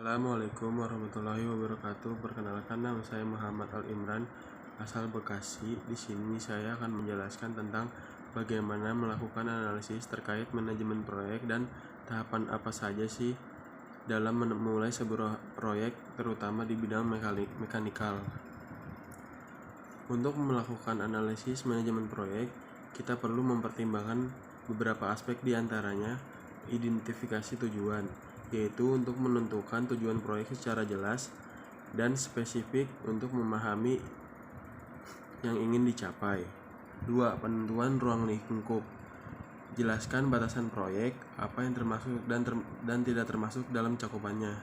Assalamualaikum warahmatullahi wabarakatuh. Perkenalkan, nama saya Muhammad Al Imran, asal Bekasi. Di sini saya akan menjelaskan tentang bagaimana melakukan analisis terkait manajemen proyek dan tahapan apa saja sih dalam memulai sebuah proyek, terutama di bidang mekanikal. Untuk melakukan analisis manajemen proyek, kita perlu mempertimbangkan beberapa aspek, diantaranya identifikasi tujuan, yaitu untuk menentukan tujuan proyek secara jelas dan spesifik untuk memahami yang ingin dicapai. 2. Penentuan ruang lingkup. Jelaskan batasan proyek, apa yang termasuk dan tidak termasuk dalam cakupannya.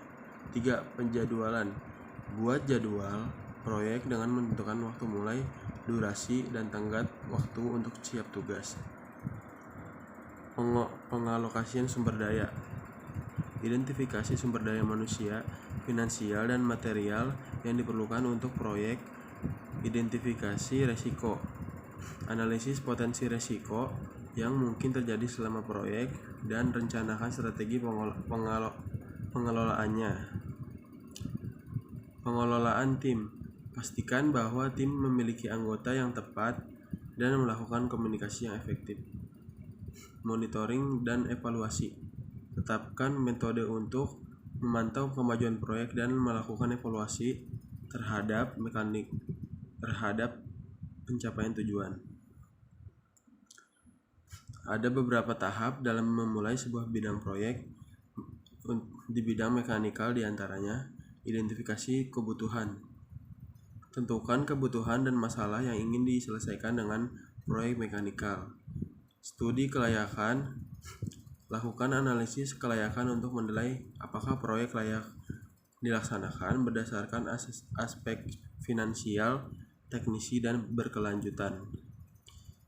3. Penjadwalan. Buat jadwal proyek dengan menentukan waktu mulai, durasi, dan tenggat waktu untuk siap tugas. Pengalokasian sumber daya. Identifikasi sumber daya manusia, finansial, dan material yang diperlukan untuk proyek. Identifikasi resiko. Analisis potensi resiko yang mungkin terjadi selama proyek dan rencanakan strategi pengelolaannya. Pengelolaan tim. Pastikan bahwa tim memiliki anggota yang tepat dan melakukan komunikasi yang efektif. Monitoring dan evaluasi. Tetapkan metode untuk memantau kemajuan proyek dan melakukan evaluasi terhadap pencapaian tujuan. Ada beberapa tahap dalam memulai sebuah bidang proyek. Di bidang mekanikal, diantaranya identifikasi kebutuhan. Tentukan kebutuhan dan masalah yang ingin diselesaikan dengan proyek mekanikal. Studi kelayakan. Lakukan analisis kelayakan untuk menilai apakah proyek layak dilaksanakan berdasarkan aspek finansial, teknisi, dan berkelanjutan.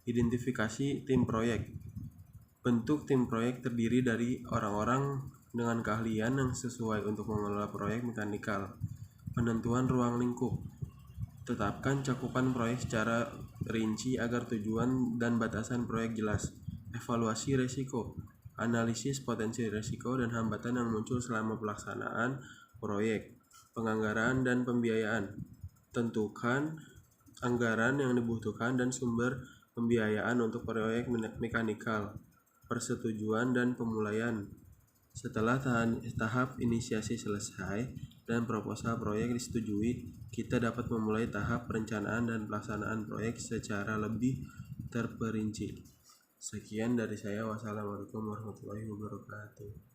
Identifikasi tim proyek. Bentuk tim proyek terdiri dari orang-orang dengan keahlian yang sesuai untuk mengelola proyek mekanikal. Penentuan ruang lingkup. Tetapkan cakupan proyek secara rinci agar tujuan dan batasan proyek jelas. Evaluasi risiko. Analisis potensi risiko dan hambatan yang muncul selama pelaksanaan proyek. Penganggaran dan pembiayaan. Tentukan anggaran yang dibutuhkan dan sumber pembiayaan untuk proyek mekanikal. Persetujuan dan pemulaian. Setelah tahap inisiasi selesai dan proposal proyek disetujui, kita dapat memulai tahap perencanaan dan pelaksanaan proyek secara lebih terperinci. Sekian dari saya. Wassalamualaikum warahmatullahi wabarakatuh.